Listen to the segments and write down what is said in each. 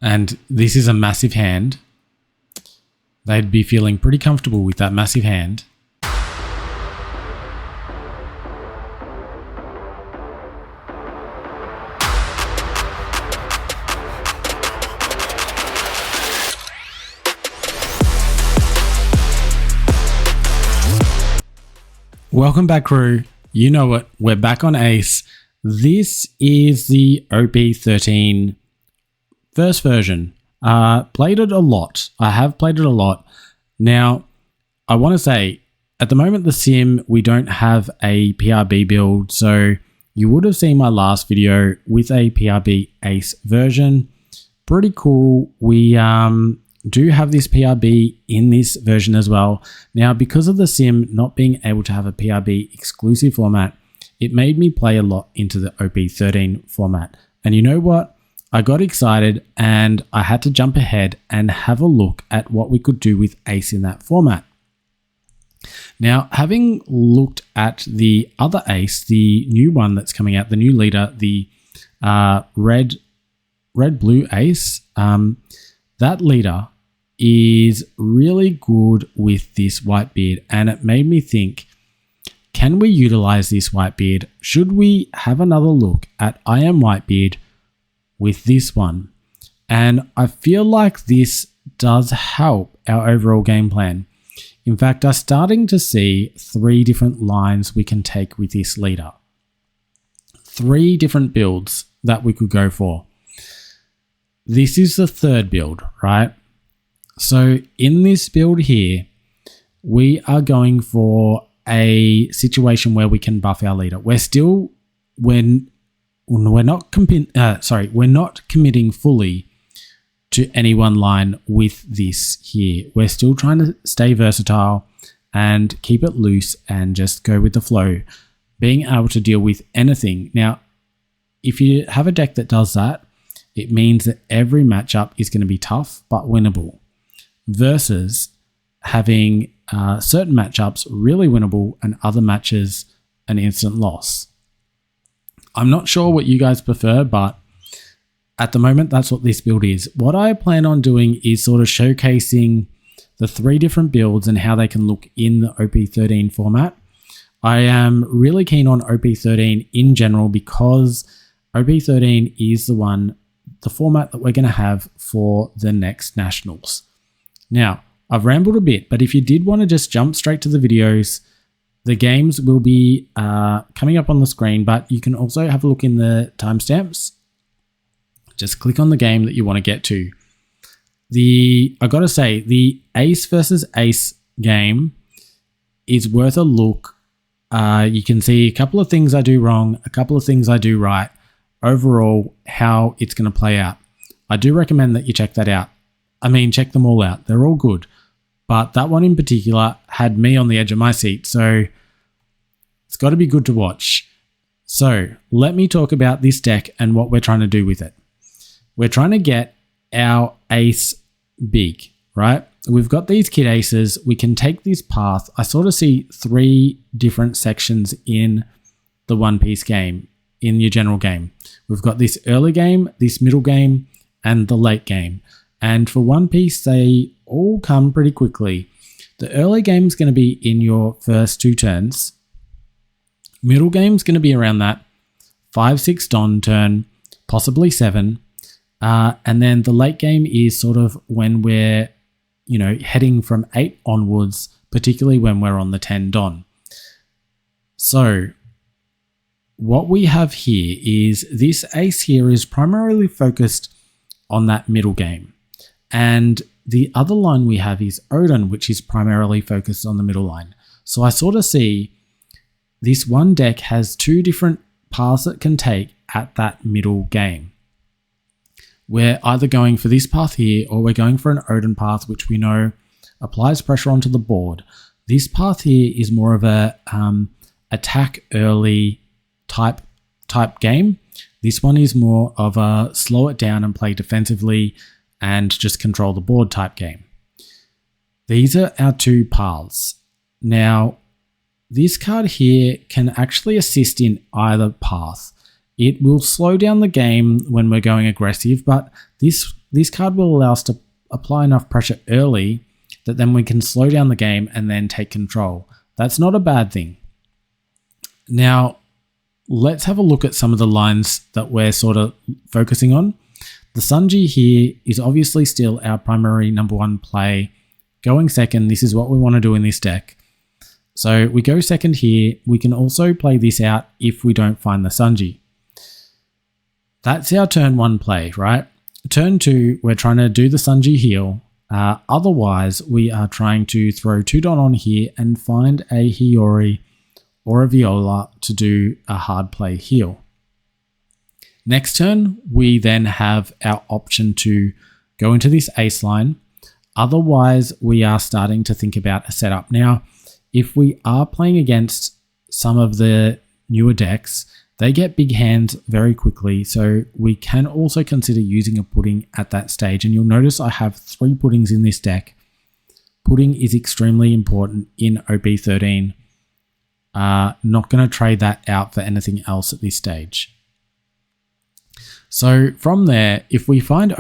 and this is a massive hand, they'd be feeling pretty comfortable with that massive hand. Welcome back, crew. You know it, we're back on Ace. This is the OP13 first version. Played it a lot. I have played it a lot. Now, I want to say, at the moment, the sim, we don't have a PRB build, so you would have seen my last video with a PRB Ace version. Pretty cool. We do have this PRB in this version as well. Now, because of the sim not being able to have a PRB exclusive format, it made me play a lot into the OP13 format. And you know what? I got excited and I had to jump ahead and have a look at what we could do with Ace in that format. Now, having looked at the other Ace, the new one that's coming out, the new leader, the red-blue Ace, that leader is really good with this Whitebeard, and it made me think, can we utilize this Whitebeard? Should we have another look at I Am Whitebeard with this one? And I feel like this does help our overall game plan. In fact, I'm starting to see 3 different lines we can take with this leader. 3 different builds that we could go for. This is the 3rd build, right? So in this build here, we are going for a situation where we can buff our leader. We're not committing fully to any one line with this here. We're still trying to stay versatile and keep it loose and just go with the flow, being able to deal with anything. Now, if you have a deck that does that, it means that every matchup is going to be tough but winnable, versus having certain matchups really winnable and other matches an instant loss. I'm not sure what you guys prefer, but at the moment, that's what this build is. What I plan on doing is sort of showcasing the 3 different builds and how they can look in the OP13 format. I am really keen on OP13 in general because OP13 is the format that we're going to have for the next Nationals. Now, I've rambled a bit, but if you did want to just jump straight to the videos, the games will be coming up on the screen, but you can also have a look in the timestamps. Just click on the game that you want to get to. I gotta say, the Ace versus Ace game is worth a look. You can see a couple of things I do wrong, a couple of things I do right. Overall, how it's going to play out. I do recommend that you check that out. I mean, check them all out. They're all good. But that one in particular had me on the edge of my seat, so it's got to be good to watch. So let me talk about this deck and what we're trying to do with it. We're trying to get our Ace big, right? We've got these kid aces. We can take this path. I sort of see 3 different sections in the One Piece game, in your general game. We've got this early game, this middle game, and the late game. And for One Piece, they all come pretty quickly. The early game is going to be in your first 2 turns. Middle game is going to be around that 5-6 Dawn turn, possibly 7. And then the late game is sort of when we're, heading from 8 onwards, particularly when we're on the 10 Dawn. So what we have here is this Ace here is primarily focused on that middle game. And the other line we have is Odin, which is primarily focused on the middle line. So I sort of see this one deck has 2 different paths it can take at that middle game. We're either going for this path here or we're going for an Odin path, which we know applies pressure onto the board. This path here is more of a attack early type game. This one is more of a slow it down and play defensively and just control the board type game. These are our 2 paths. Now, this card here can actually assist in either path. It will slow down the game when we're going aggressive, but this this card will allow us to apply enough pressure early that then we can slow down the game and then take control. That's not a bad thing. Now, let's have a look at some of the lines that we're sort of focusing on. The Sanji here is obviously still our primary number one play. Going second, this is what we want to do in this deck. So we go second here. We can also play this out if we don't find the Sanji. That's our turn one play, right? Turn two, we're trying to do the Sanji heal. Otherwise, we are trying to throw 2 Don on here and find a Hiyori or a Viola to do a hard play heal. Next turn, we then have our option to go into this ace line. Otherwise, we are starting to think about a setup. Now, if we are playing against some of the newer decks, they get big hands very quickly, so we can also consider using a pudding at that stage. And you'll notice I have 3 puddings in this deck. Pudding is extremely important in OP13. Not going to trade that out for anything else at this stage. So from there, if we find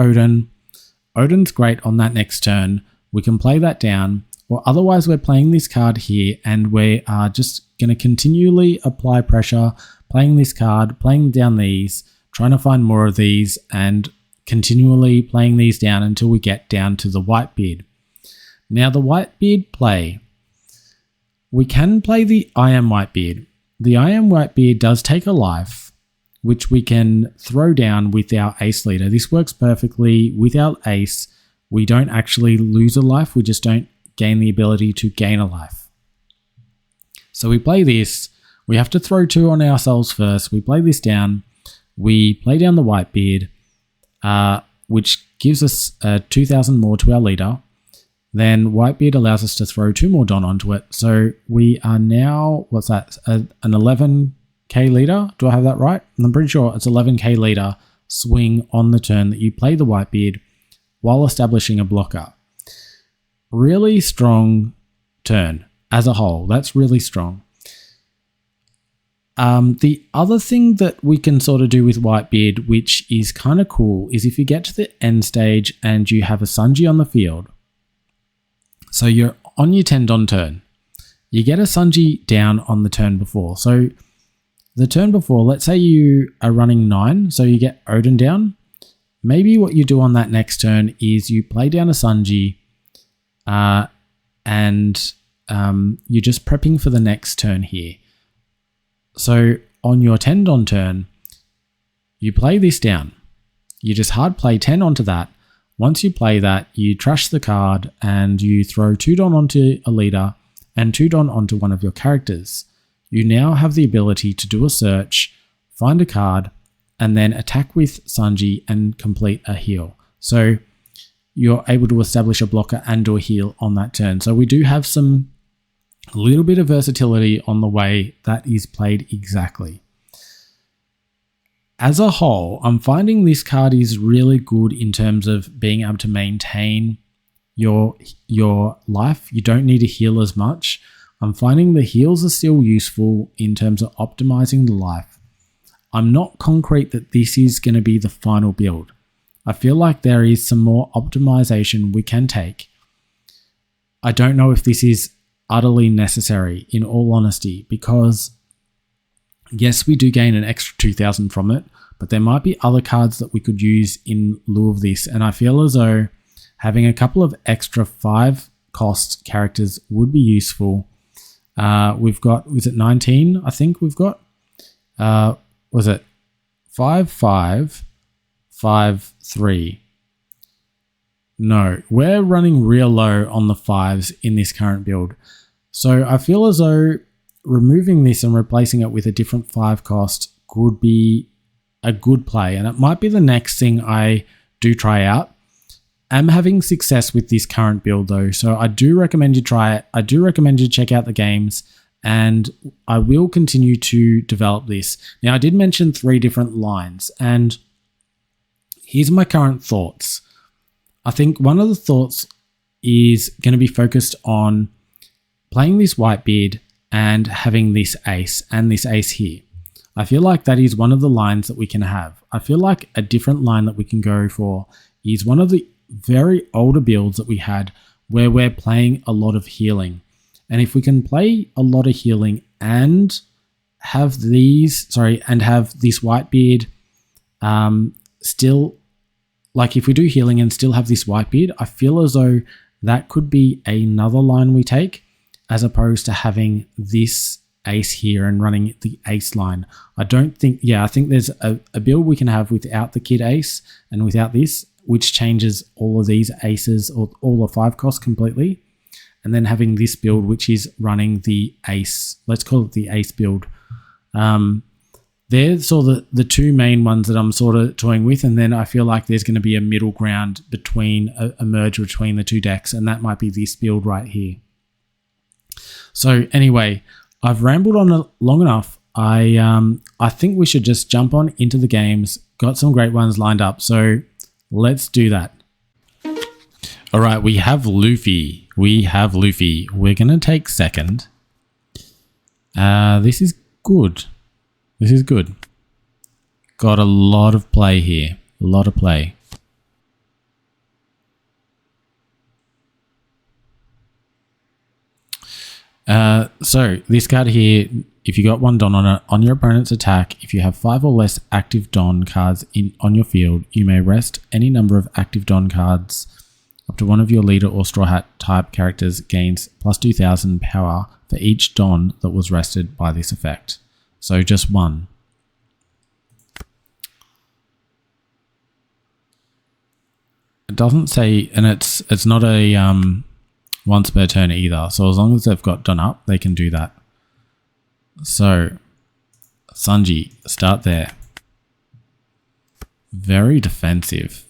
Odin's great on that next turn. We can play that down, or otherwise we're playing this card here and we are just going to continually apply pressure, playing this card, playing down these, trying to find more of these, and continually playing these down until we get down to the Whitebeard. Now the Whitebeard play, we can play the I Am Whitebeard. The I Am Whitebeard does take a life, which we can throw down with our ace leader. This works perfectly with our ace. We don't actually lose a life, we just don't gain the ability to gain a life. So we play this, we have to throw 2 on ourselves first, we play this down, we play down the Whitebeard, which gives us 2,000 more to our leader. Then Whitebeard allows us to throw 2 more Don onto it. So we are now, what's that, an 11k leader? Do I have that right? I'm pretty sure it's 11k leader swing on the turn that you play the Whitebeard while establishing a blocker. Really strong turn as a whole. That's really strong. The other thing that we can sort of do with Whitebeard, which is kind of cool, is if you get to the end stage and you have a Sanji on the field, so you're on your 10 Don turn, you get a Sanji down on the turn before. So the turn before, let's say you are running 9, so you get Odin down. Maybe what you do on that next turn is you play down a Sanji and you're just prepping for the next turn here. So on your 10 Don turn, you play this down. You just hard play 10 onto that. Once you play that, you trash the card and you throw 2 Don onto a leader and 2 Don onto one of your characters. You now have the ability to do a search, find a card, and then attack with Sanji and complete a heal. So you're able to establish a blocker and do a heal on that turn. So we do have a little bit of versatility on the way that is played exactly. As a whole, I'm finding this card is really good in terms of being able to maintain your life. You don't need to heal as much. I'm finding the heals are still useful in terms of optimizing the life. I'm not concrete that this is going to be the final build. I feel like there is some more optimization we can take. I don't know if this is utterly necessary, in all honesty, because yes, we do gain an extra 2,000 from it, but there might be other cards that we could use in lieu of this, and I feel as though having a couple of extra 5 cost characters would be useful. We've got, was it 19? I think we've got, was it 5, 5, 5, 3? No, we're running real low on the 5s in this current build. So I feel as though removing this and replacing it with a different 5 cost could be a good play, and it might be the next thing I do try out. I'm having success with this current build though, so I do recommend you try it. I do recommend you check out the games, and I will continue to develop this. Now, I did mention 3 different lines, and here's my current thoughts. I think one of the thoughts is going to be focused on playing this Whitebeard and having this ace and this ace here. I feel like that is one of the lines that we can have. I feel like a different line that we can go for is one of the very older builds that we had where we're playing a lot of healing. And if we can play a lot of healing and have this Whitebeard still, like if we do healing and still have this Whitebeard, I feel as though that could be another line we take as opposed to having this Ace here and running the Ace line. I think there's a build we can have without the Kid Ace and without this, which changes all of these Aces or all the 5 costs completely. And then having this build, which is running the Ace, let's call it the Ace build. They're sort of the two main ones that I'm sort of toying with. And then I feel like there's going to be a middle ground between a merge between the two decks. And that might be this build right here. So anyway, I've rambled on long enough. I think we should just jump on into the games. Got some great ones lined up. So let's do that. All right, we have Luffy. We're going to take second. This is good. Got a lot of play here. A lot of play. So this card here, if you got 1 Don on your opponent's attack, if you have 5 or less active Don cards on your field, you may rest any number of active Don cards up to one of your leader or Straw Hat type characters gains plus 2,000 power for each Don that was rested by this effect. So just 1. It doesn't say, and it's not a once per turn either. So as long as they've got Don up, they can do that. So Sanji, start there. Very defensive.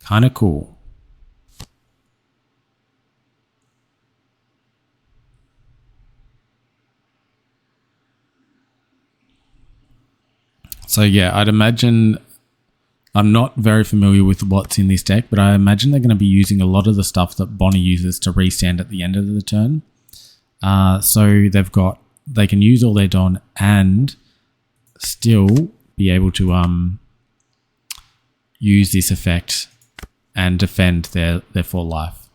Kind of cool. So yeah, I'd imagine, I'm not very familiar with what's in this deck, but I imagine they're going to be using a lot of the stuff that Bonnie uses to restand at the end of the turn. So they can use all their Don and still be able to use this effect and defend their full life.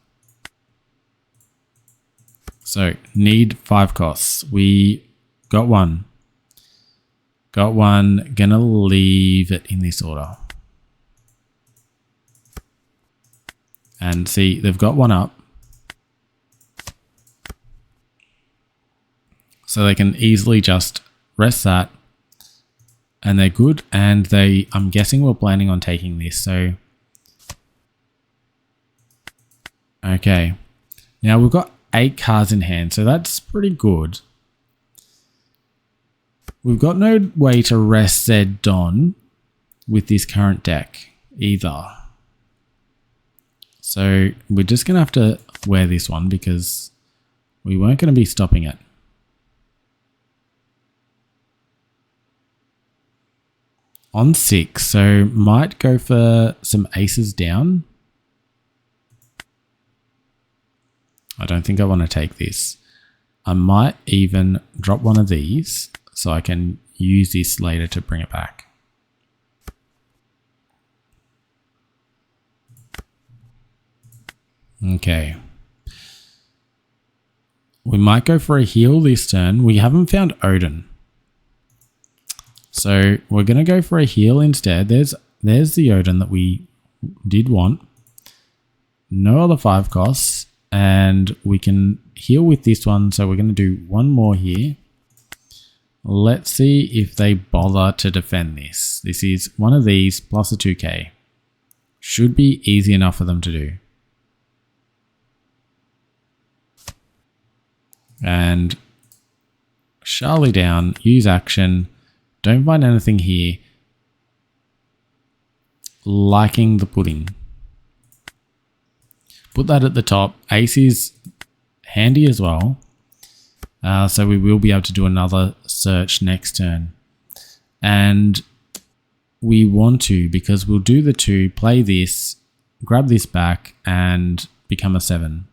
So need 5 costs. We got 1. Gonna leave it in this order. And see, they've got 1 up. So they can easily just rest that. And they're good. And I'm guessing we're planning on taking this. So, okay. Now we've got 8 cards in hand. So that's pretty good. We've got no way to rest Zed Don with this current deck either. So we're just going to have to wear this one because we weren't going to be stopping it. On 6, so might go for some aces down. I don't think I want to take this. I might even drop one of these so I can use this later to bring it back. Okay. We might go for a heal this turn. We haven't found Odin. So we're going to go for a heal instead. There's the Odin that we did want. No other 5 costs. And we can heal with this one. So we're going to do 1 more here. Let's see if they bother to defend this. This is one of these plus a 2k. Should be easy enough for them to do. And Charlie down, use action. Don't find anything here. Liking the pudding. Put that at the top. Ace is handy as well. So we will be able to do another search next turn. And we want to, because we'll do the 2, play this, grab this back, and become a 7.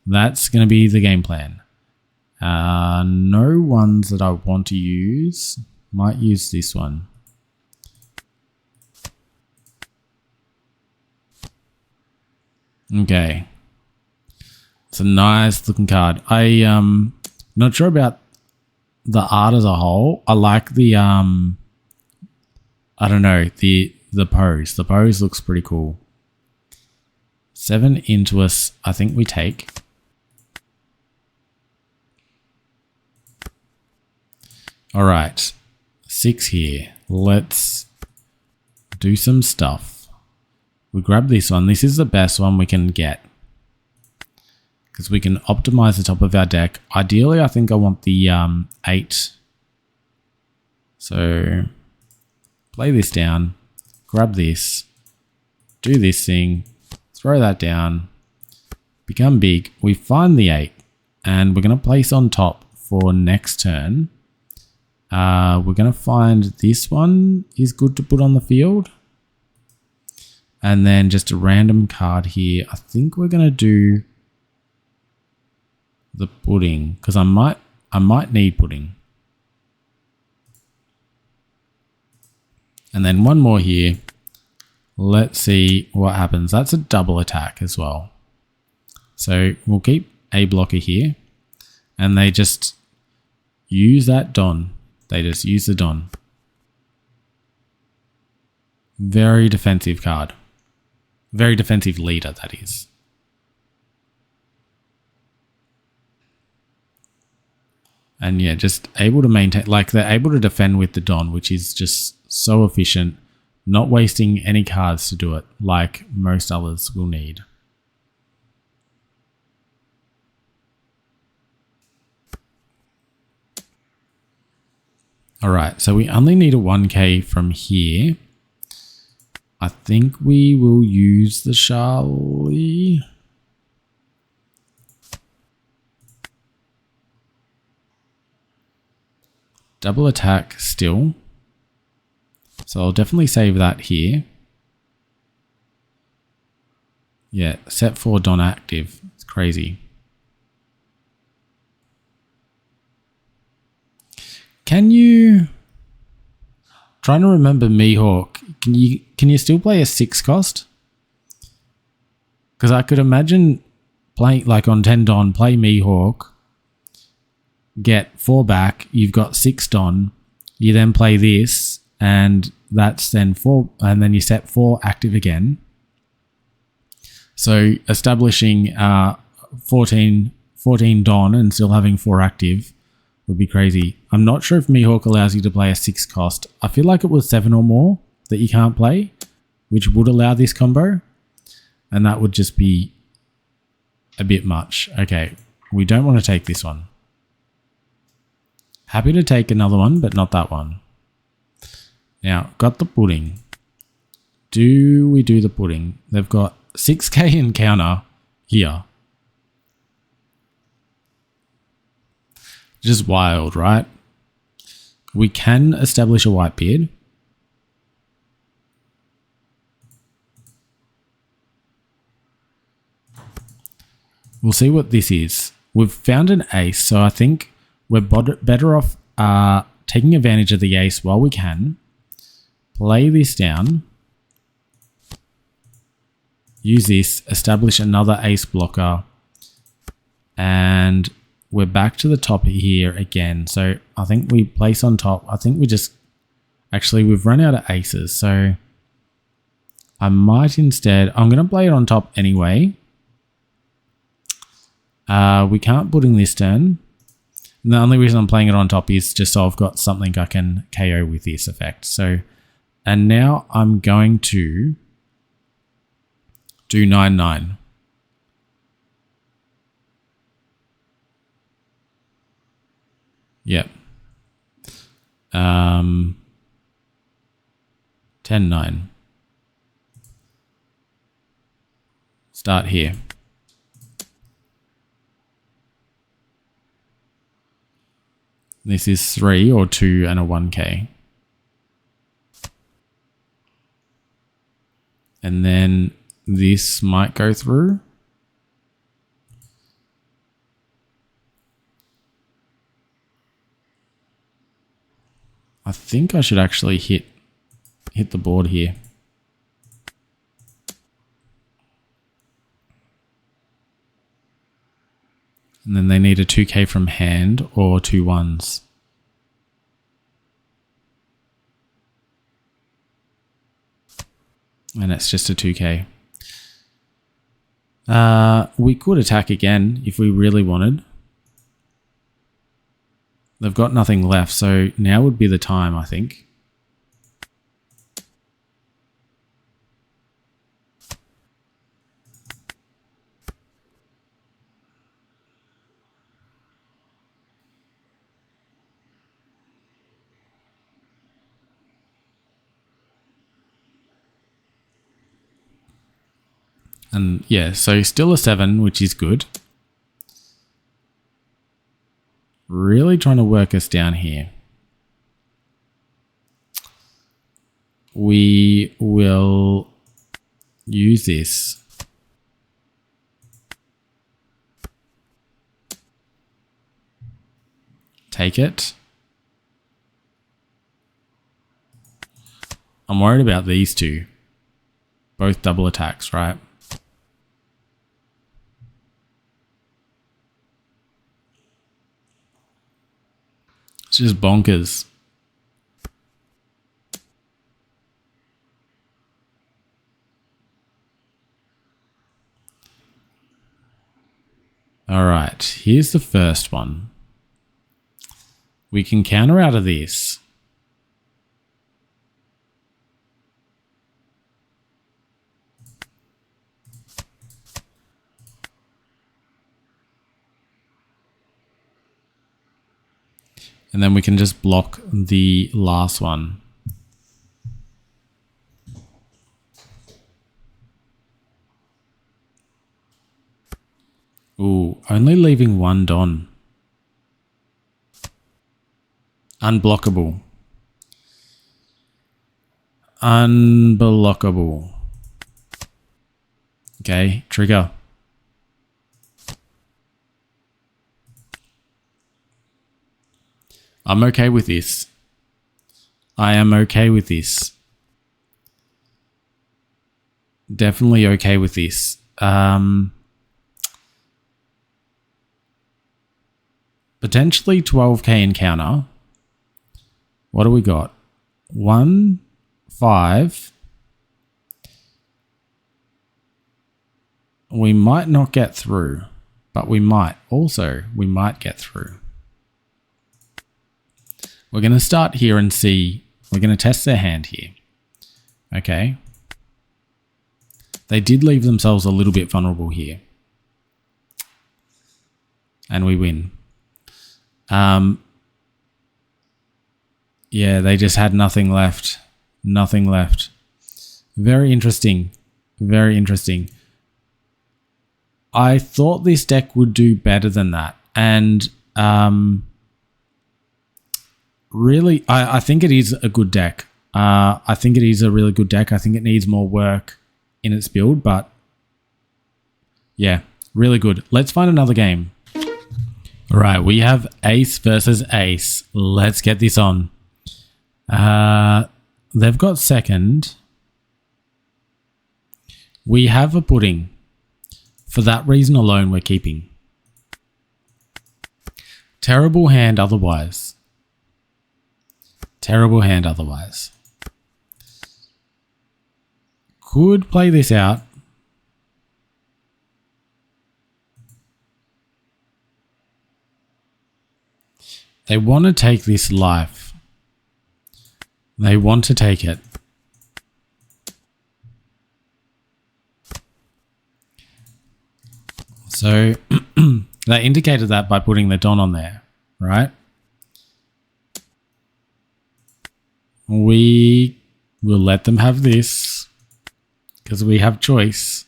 That's going to be the game plan. No ones that I want to use. Might use this one. Okay. It's a nice looking card. Not sure about the art as a whole. I like the I don't know, the pose. The pose looks pretty cool. 7 into us, I think we take. All right, 6 here. Let's do some stuff. We grab this one. This is the best one we can get because we can optimize the top of our deck. Ideally, I think I want the 8. So play this down, grab this, do this thing, throw that down, become big. We find the 8 and we're going to place on top for next turn. We're going to find this one is good to put on the field. And then just a random card here. I think we're going to do the pudding because I might need pudding. And then one more here. Let's see what happens. That's a double attack as well. So we'll keep a blocker here. And they just use that Don. They just use the Don. Very defensive card. Very defensive leader, that is. And yeah, just able to maintain, like they're able to defend with the Don, which is just so efficient, not wasting any cards to do it like most others will need. All right, so we only need a 1k from here. I think we will use the Charlie. Double attack still. So I'll definitely save that here. Yeah, set 4 Don active. It's crazy. Can you... Trying to remember Mihawk. Can you still play a 6 cost? Because I could imagine playing like on 10 Don, play Mihawk, get 4 back, you've got 6 Don, you then play this, and that's then 4, and then you set 4 active again. So establishing 14 Don and still having 4 active would be crazy. I'm not sure if Mihawk allows you to play a 6 cost. I feel like it was 7 or more that you can't play, which would allow this combo. And that would just be a bit much. Okay, we don't want to take this one. Happy to take another one, but not that one. Now, got the pudding. Do we do the pudding? They've got 6k in counter here. Just wild, right? We can establish a Whitebeard. We'll see what this is. We've found an ace, so I think we're better off taking advantage of the ace while we can. Play this down. Use this, establish another ace blocker, and we're back to the top here again. So I think we place on top. I think we just... Actually, we've run out of aces. So I might instead... I'm going to play it on top anyway. We can't put in this turn. And the only reason I'm playing it on top is just so I've got something I can KO with this effect. So, and now I'm going to do 9-9. Yep. 10-9. Start here. This is 3 or 2 and a 1k. And then this might go through. I think I should actually hit the board here. And then they need a 2k from hand or 2 1s. And it's just a 2k. We could attack again if we really wanted. They've got nothing left, so now would be the time, I think. And yeah, so still a 7, which is good. Really trying to work us down here. We will use this. Take it. I'm worried about these two. Both double attacks, right? It's just bonkers. All right, here's the first one. We can counter out of this. And then we can just block the last one. Ooh, only leaving 1 Don. Unblockable. Unblockable. Okay, trigger. I'm okay with this. I am okay with this. Definitely okay with this. Potentially 12k encounter. What do we got? 1, 5. We might not get through, but we might. Also, we might get through. We're going to start here and see. We're going to test their hand here. Okay. They did leave themselves a little bit vulnerable here. And we win. Yeah, they just had nothing left. Nothing left. Very interesting. Very interesting. I thought this deck would do better than that. And really, I think it is a good deck. I think it is a really good deck. I think it needs more work in its build, but yeah, really good. Let's find another game. All right, we have Ace versus Ace. Let's get this on. They've got second. We have a pudding. For that reason alone, we're keeping. Terrible hand otherwise. Terrible hand otherwise. Could play this out. They want to take this life. They want to take it. So they indicated that by putting the Don on there, right? We will let them have this because we have choice.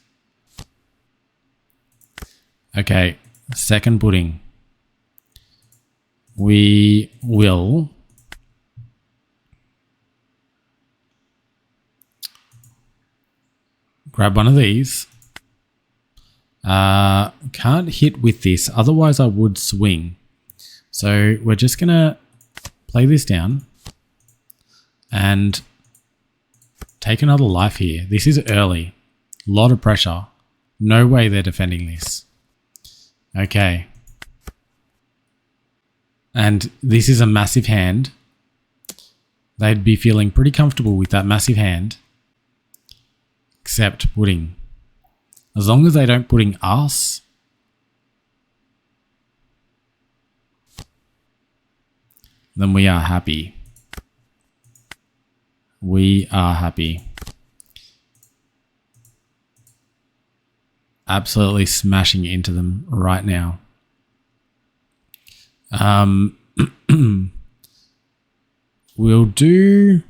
Okay, second pudding. We will grab one of these. Can't hit with this, otherwise I would swing. So we're just going to play this down and take another life here. This is early. A lot of pressure. No way they're defending this. Okay. And this is a massive hand. They'd be feeling pretty comfortable with that massive hand. Except pudding. As long as they don't pudding us, then we are happy. We are happy. Absolutely smashing into them right now. We'll do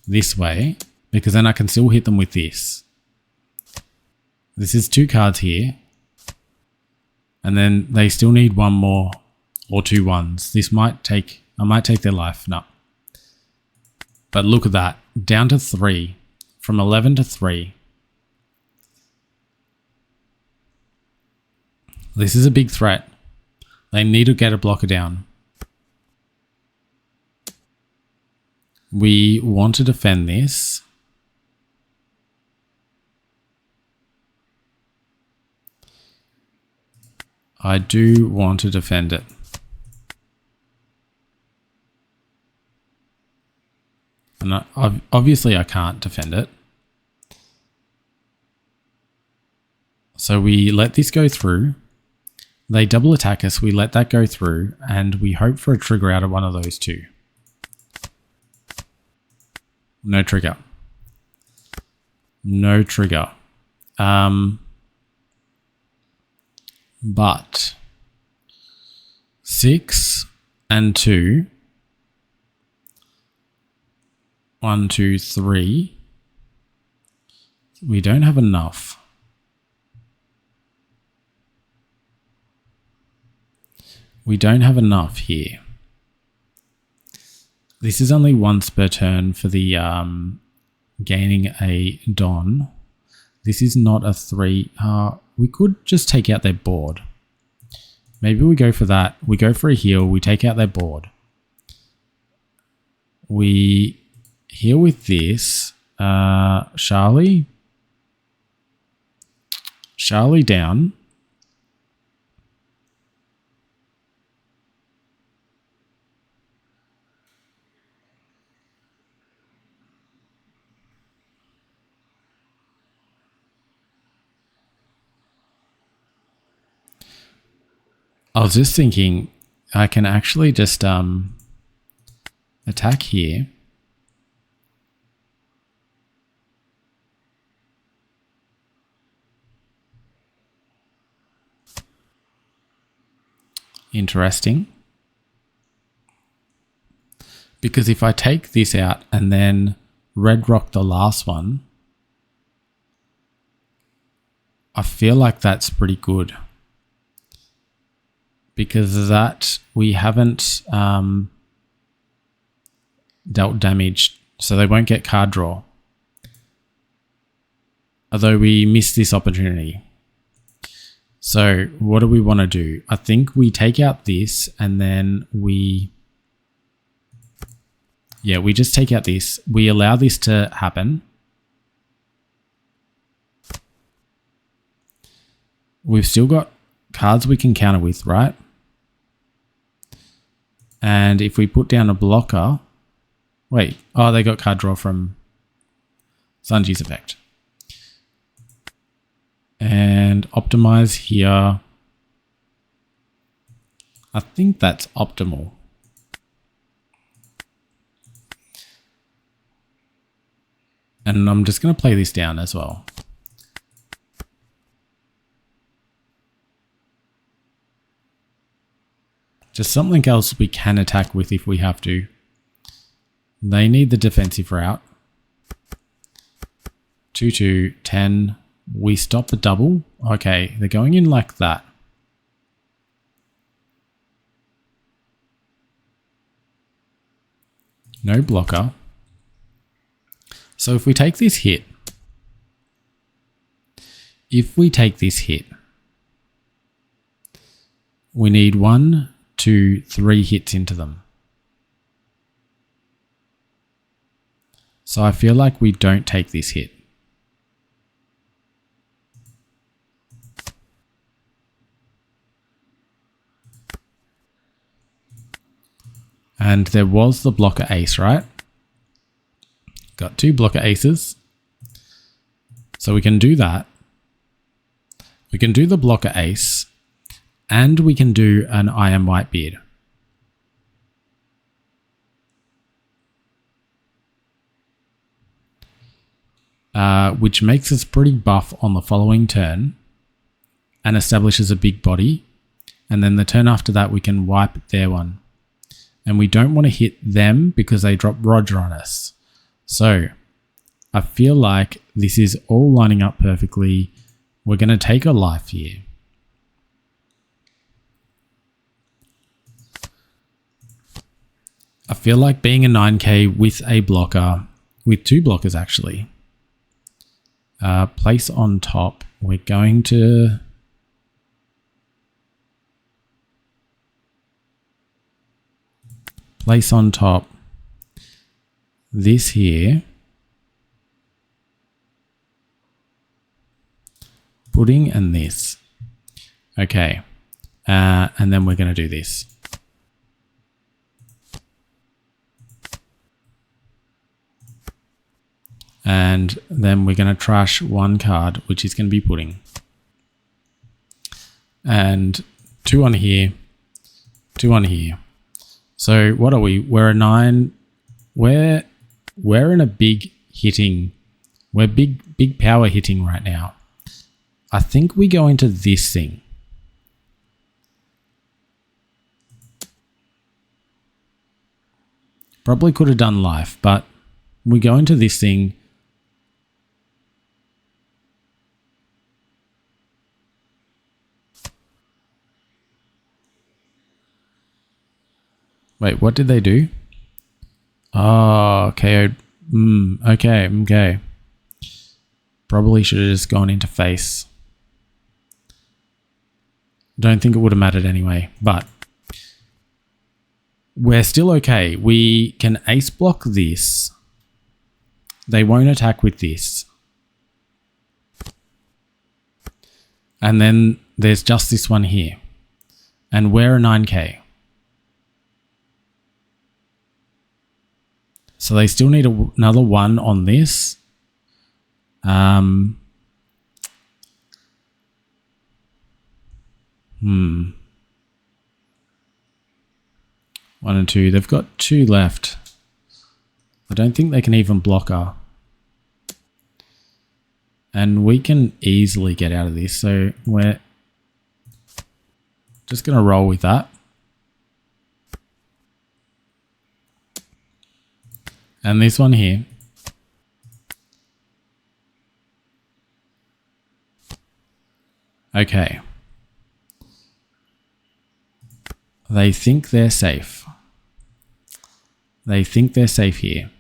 this way because then I can still hit them with this. This is 2 cards here. And then they still need 1 more or 2 ones. This might take, I might take their life. No. But look at that. Down to 3. From 11 to 3. This is a big threat. They need to get a blocker down. We want to defend this. I do want to defend it. And obviously I can't defend it. So we let this go through. They double attack us. We let that go through. And we hope for a trigger out of one of those 2. No trigger. No trigger. But 6 and 2. 1, 2, 3. We don't have enough. We don't have enough here. This is only once per turn for the gaining a Don. This is not a 3. We could just take out their board. Maybe we go for that. We go for a heal. We take out their board. We heal with this. Charlie. Charlie down. I was just thinking I can actually just attack here. Interesting. Because if I take this out and then red rock the last one, I feel like that's pretty good. Because that we haven't dealt damage, so they won't get card draw. Although we missed this opportunity. So what do we want to do? I think we take out this and then we just take out this. We allow this to happen. We've still got cards we can counter with, right? And if we put down a blocker... Wait. Oh, they got card draw from Sanji's effect. And optimize here. I think that's optimal. And I'm just going to play this down as well. Just something else we can attack with if we have to. They need the defensive route. 2, 2, 10. We stop the double. Okay, they're going in like that. No blocker. So if we take this hit, we need 1, 2, 3 hits into them. So I feel like we don't take this hit. And there was the blocker ace, right? Got 2 blocker aces. So we can do that. We can do the blocker ace. And we can do an I am Whitebeard. Which makes us pretty buff on the following turn. And establishes a big body. And then the turn after that we can wipe their one. And we don't want to hit them because they drop Roger on us. So I feel like this is all lining up perfectly. We're going to take a life here. I feel like being a 9k with a blocker, with 2 blockers actually. Place on top. We're going to... place on top this here. Pudding and this. Okay. And then we're going to do this. And then we're going to trash 1 card, which is going to be pudding. And 2 on here, 2 on here. So what are we? We're a 9. We're in a big hitting. We're big power hitting right now. I think we go into this thing. Probably could have done life, but we go into this thing. Wait, what did they do? Oh, KO'd. Okay. Probably should have just gone into face. Don't think it would have mattered anyway, but we're still okay. We can ace block this. They won't attack with this. And then there's just this one here. And we're a 9k. So they still need another 1 on this. 1 and 2. They've got 2 left. I don't think they can even block her. And we can easily get out of this. So we're just going to roll with that. And this one here. Okay. They think they're safe. They think they're safe here.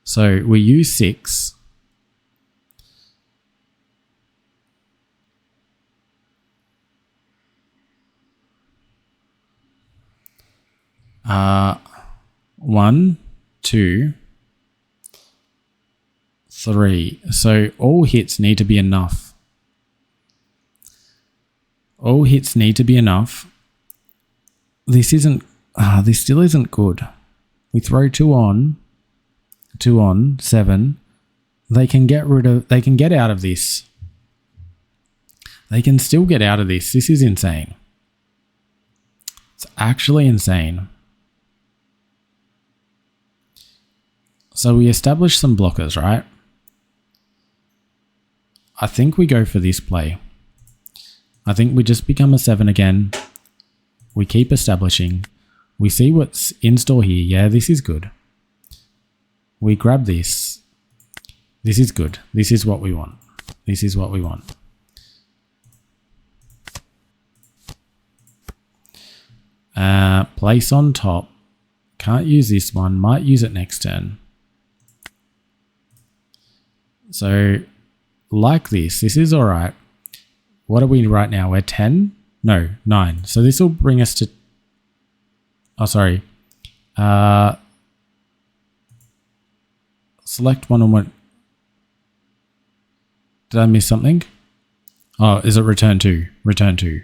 So we use 6. One, 2, 3. So all hits need to be enough. All hits need to be enough. This isn't. This still isn't good. We throw 2 on. 7. They can get rid of. They can get out of this. They can still get out of this. This is insane. It's actually insane. So we establish some blockers, right? I think we go for this play. I think we just become a 7 again. We keep establishing. We see what's in store here. Yeah, this is good. We grab this. This is good. This is what we want. This is what we want. Place on top. Can't use this one. Might use it next turn. So, like this. This is all right. What are we right now? We're 10? No, 9. So this will bring us to... Oh, sorry. Select one and one. Did I miss something? Oh, is it return 2? Return 2.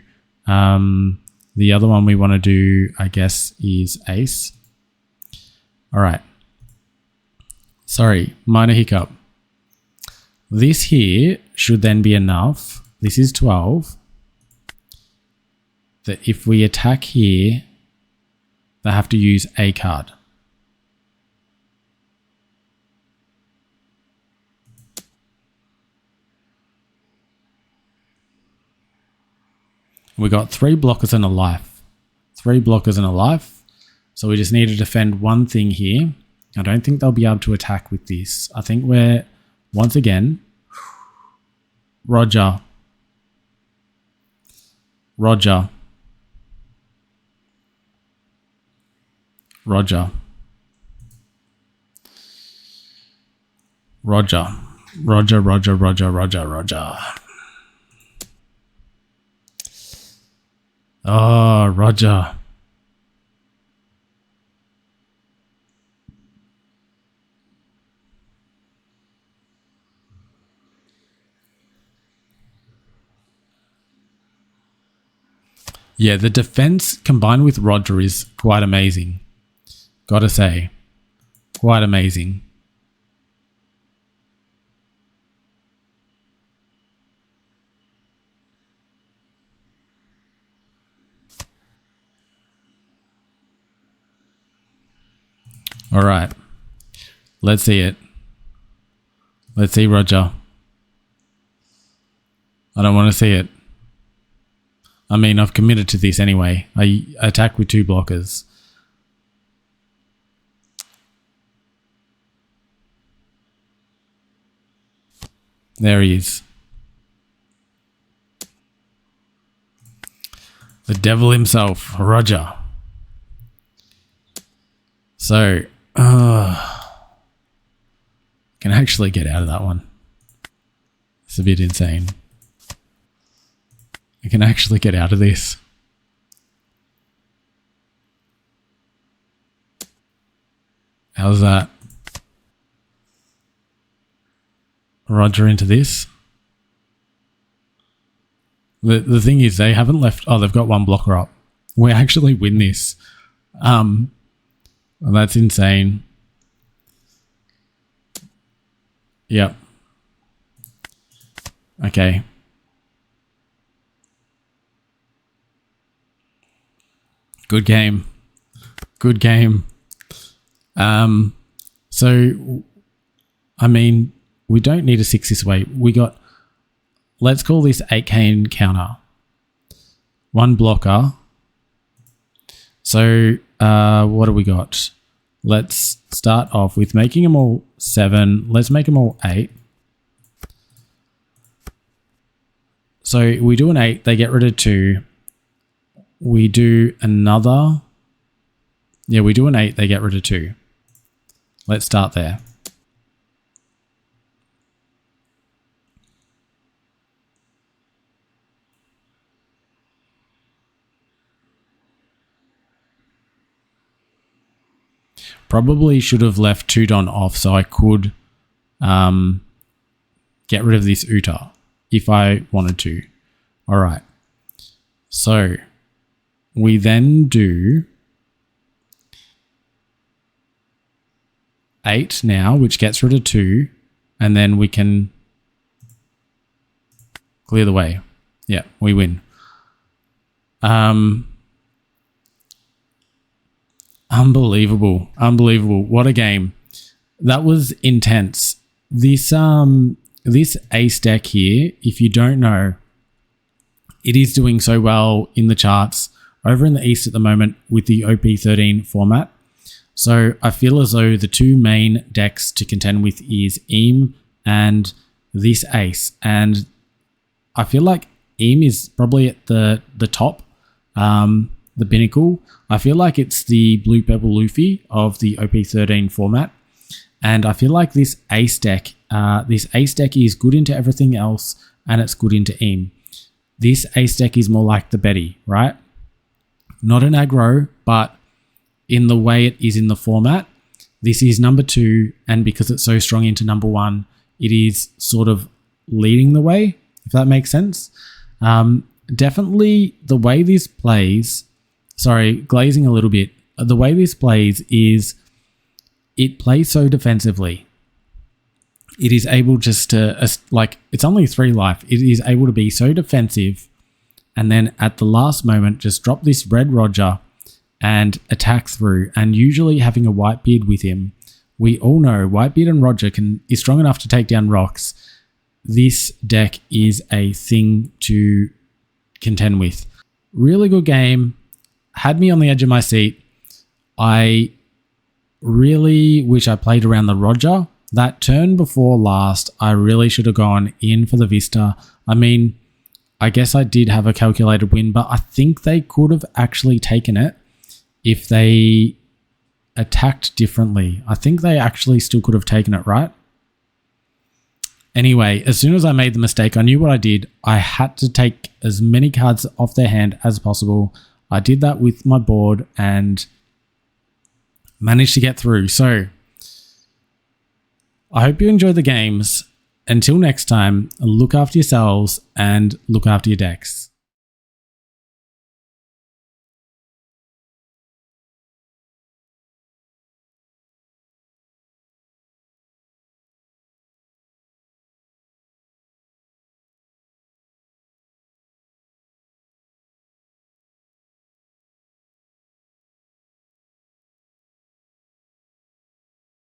The other one we want to do, I guess, is Ace. All right. Sorry, minor hiccup. This here should then be enough. This is 12. That if we attack here, they have to use a card. We got 3 blockers and a life. 3 blockers and a life. So we just need to defend one thing here. I don't think they'll be able to attack with this. I think we're, once again, Roger. Roger. Roger. Roger. Roger, Roger, Roger, Roger, Roger. Oh, Roger. Yeah, the defense combined with Roger is quite amazing. Gotta say, quite amazing. All right, let's see it. Let's see Roger. I don't want to see it. I mean, I've committed to this anyway. I attack with 2 blockers. There he is. The devil himself, Roger. So, can actually get out of that one. It's a bit insane. I can actually get out of this. How's that? Roger into this. The thing is, they haven't left. Oh, they've got 1 blocker up. We actually win this. That's insane. Yep. Okay. Good game. Good game. So, I mean, we don't need a 6 this way. We got, let's call this 8k encounter. 1 blocker. So, what do we got? Let's start off with making them all 7. Let's make them all 8. So we do an 8, they get rid of 2. We do another. Yeah, we do an 8, they get rid of 2. Let's start there. Probably should have left 2 Don off so I could get rid of this Uta if I wanted to. All right. So we then do 8 now, which gets rid of 2, and then we can clear the way. Yeah, we win. Unbelievable. Unbelievable. What a game. That was intense. This Ace deck here, if you don't know, it is doing so well in the charts over in the East at the moment with the OP13 format. So I feel as though the 2 main decks to contend with is Eam and this Ace. And I feel like Eam is probably at the top, the pinnacle. I feel like it's the blue purple Luffy of the OP13 format. And I feel like this Ace deck is good into everything else and it's good into Eam. This Ace deck is more like the Betty, right? Not an aggro, but in the way it is in the format, this is number 2, and because it's so strong into number 1, it is sort of leading the way, if that makes sense. Definitely the way this plays, sorry, glazing a little bit, the way this plays is it plays so defensively. It is able just to, like, it's only 3 life. It is able to be so defensive and then at the last moment just drop this red Roger and attack through. And usually having a Whitebeard with him, we all know Whitebeard and Roger is strong enough to take down rocks. This deck is a thing to contend with. Really good game. Had me on the edge of my seat. I really wish I played around the Roger. That turn before last, I really should have gone in for the Vista. I mean, I guess I did have a calculated win, but I think they could have actually taken it if they attacked differently. I think they actually still could have taken it, right? Anyway, as soon as I made the mistake, I knew what I did. I had to take as many cards off their hand as possible. I did that with my board and managed to get through. So I hope you enjoy the games. Until next time, look after yourselves and look after your decks.